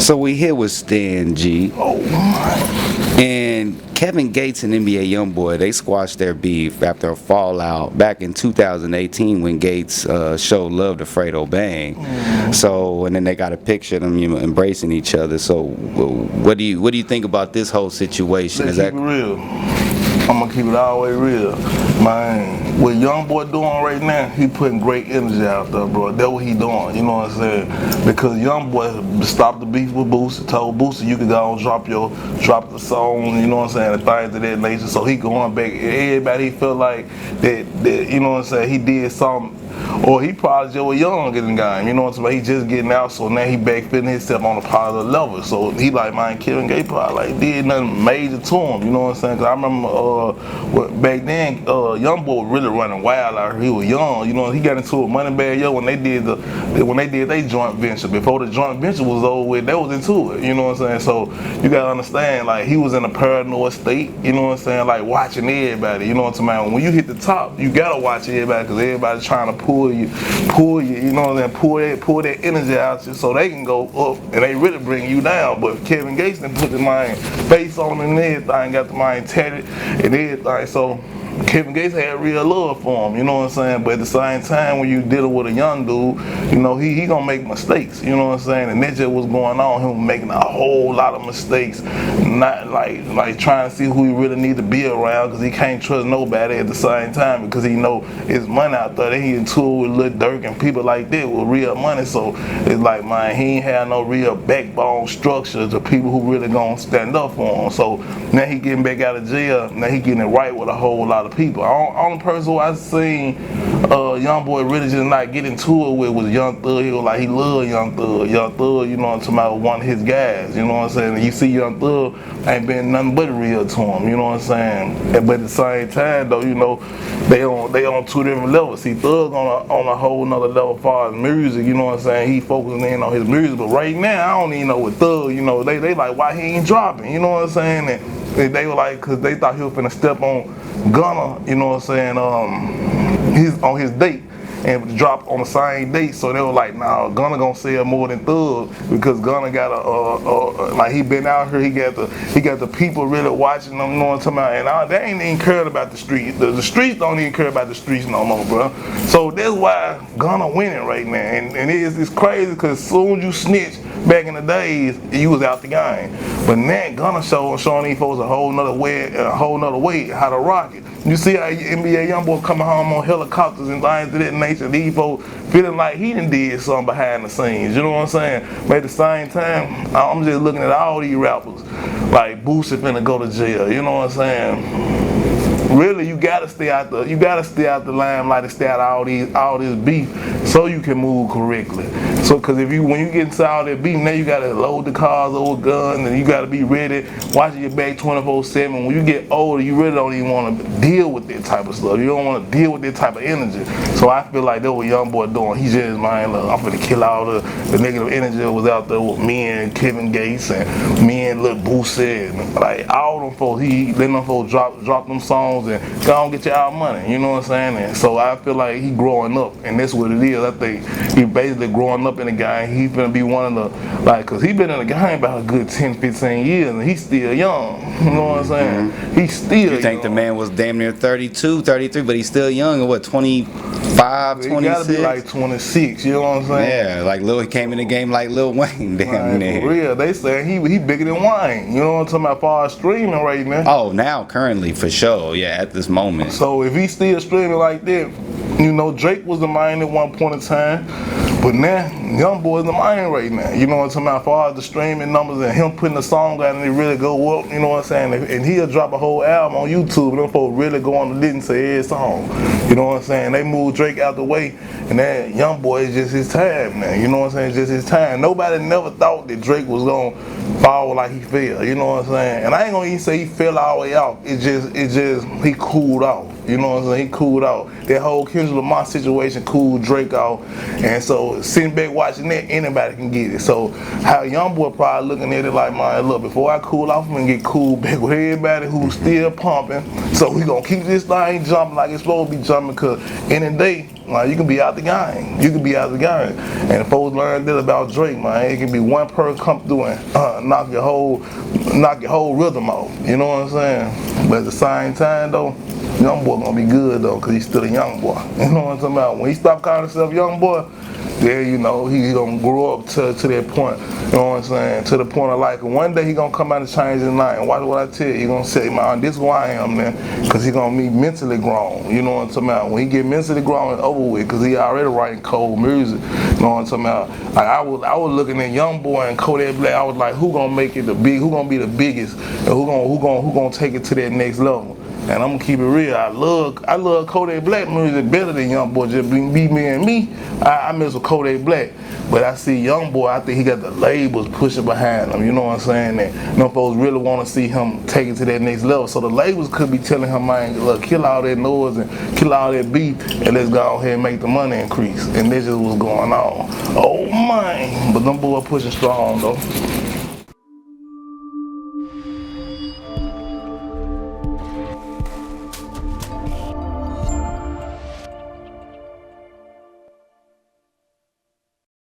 So we here with Stan G. Oh my. And Kevin Gates and NBA Youngboy, they squashed their beef after a fallout back in 2018 when Gates showed love to Fredo Bang. So, and then they got a picture of them embracing each other. So, what do you think about this whole situation? Let's keep it real. I'm gonna keep it all the way real. Man, what Youngboy doing right now, he putting great energy out there, bro. That's what he doing, you know what I'm saying? Because Youngboy stopped the beef with Boosie, told Boosie you could go and drop the song, you know what I'm saying, and things of that nature. So he going back. Everybody felt like that, you know what I'm saying, he did something. Or he probably just was young in the game, you know what I'm saying? He just getting out, so now he back fitting himself on a positive level. So he like, man, Kevin Gates probably like did nothing major to him, you know what I'm saying? Cause I remember back then, Youngboy was really running wild out here. He was young, you know. He got into a money bag when they did their joint venture. Before the joint venture was over with, they was into it, you know what I'm saying? So you gotta understand, like he was in a paranoid state, you know what I'm saying? Like watching everybody, you know what I'm saying? When you hit the top, you gotta watch everybody because everybody's trying to pull you, you know what I'm saying, pull that energy out you so they can go up and they really bring you down. But Kevin Gates done put the mind face on him and everything, got the mind tatted and everything. So Kevin Gates had real love for him, you know what I'm saying? But at the same time, when you dealing with a young dude, you know, he gonna make mistakes, you know what I'm saying? And that's just what's going on. Him making a whole lot of mistakes, not like trying to see who he really need to be around because he can't trust nobody at the same time because he know his money out there. Then he in tour with Lil Durk and people like that with real money. So it's like, man, he ain't had no real backbone structure to people who really gonna stand up for him. So now he getting back out of jail. Now he getting it right with a whole lot of people. Only person who I seen Youngboy really just not get into it with was Young Thug. He was like, he loved Young Thug. Young Thug, you know what I'm talking about, one of his guys, you know what I'm saying? And you see Young Thug ain't been nothing but real to him, you know what I'm saying? But at the same time though, you know, they on two different levels. See, Thug on a whole nother level as far as music, you know what I'm saying? He focusing in on his music, but right now I don't even know what Thug, you know, they like, why he ain't dropping, you know what I'm saying? And they were like, cause they thought he was finna step on Gunna, you know what I'm saying, he's on his date and drop on the same date, so they were like, nah, Gunna gonna sell more than Thug because Gunna got like he been out here, he got the people really watching them, you know what I'm talking about, and they ain't even caring about the streets. The streets don't even care about the streets no more, bro. So that's why Gunna winning right now, and it's crazy because as soon as you snitch back in the days, you was out the game, but now Gunna showing these folks a whole nother way how to rock it. You see how NBA Youngboy coming home on helicopters and things of that nature. These folks feeling like he done did something behind the scenes. You know what I'm saying? But at the same time, I'm just looking at all these rappers like Boosie finna go to jail. You know what I'm saying? Really, you gotta stay out the limelight and stay out of all this beef so you can move correctly. So, cause when you get into all that beef, now you gotta load the cars with guns and you gotta be ready, watching your back 24/7. When you get older, you really don't even want to deal with that type of stuff. You don't want to deal with that type of energy. So I feel like that's what Youngboy doing. He just, man, look, I'm finna kill all the negative energy that was out there with me and Kevin Gates and me and Lil Boosie and like all them folks. He letting them folks drop them songs and go on get your out money, you know what I'm saying? And so I feel like he growing up, and that's what it is. I think he basically growing up in the game. He finna be one of the, like, cause he been in the game about a good 10, 15 years, and he's still young, you know what I'm saying? Mm-hmm. He's still You think young. the man was damn near 32, 33, but he's still young, or what, 25, 26? He gotta be like 26, you know what I'm saying? Yeah, like he came in the game like Lil Wayne, damn near. For real, they say he bigger than Wayne, you know what I'm talking about, as far as streaming right now. Oh, now, currently, for sure, yeah, at this moment. So if he's still streaming like that, you know, Drake was the main at one point in time, but now Youngboy is the main right now. You know what I'm talking about? As far as the streaming numbers and him putting the song out and it really go up, you know what I'm saying? And he'll drop a whole album on YouTube and them folks really go on to listen to his song. You know what I'm saying? They moved Drake out the way, and that Youngboy is just his time now. You know what I'm saying? It's just his time. Nobody never thought that Drake was gonna fall like he fell. You know what I'm saying? And I ain't gonna even say he fell all the way out. It just he cooled off. You know what I'm saying? He cooled out. That whole Kendrick Lamar situation cooled Drake out. And so sitting back watching that, anybody can get it. So how Youngboy probably looking at it like, man, look, before I cool off, I'm gonna get cool back with everybody who's still pumping. So we gonna keep this thing jumping like it's supposed to be jumping, because in the day, Like, you can be out the game. You can be out the game. And folks learn this about Drake, man. It can be one person come through and knock your whole rhythm off. You know what I'm saying? But at the same time, though, Youngboy gonna be good though, cause he's still a young boy. You know what I'm talking about? When he stop calling himself young boy, then you know he gonna grow up to that point. You know what I'm saying? To the point of like one day he gonna come out and change his life. And watch what I tell you. He gonna say, man, this is who I am, man, cause he gonna be mentally grown. You know what I'm talking about? When he get mentally grown, it's over with, cause he already writing cold music. You know what I'm talking about? Like I was looking at Youngboy and Kodak Black. I was like, who gonna make it who gonna be the biggest, and who gonna take it to that next level? And I'm gonna keep it real. I love Kodak Black music better than Youngboy. Just be me and me. I mess with Kodak Black, but I see Youngboy. I think he got the labels pushing behind him. You know what I'm saying? And no folks really want to see him take it to that next level. So the labels could be telling him, man, look, kill all that noise and kill all that beat, and let's go ahead and make the money increase. And that's just what's going on. Oh man, but them boys pushing strong though.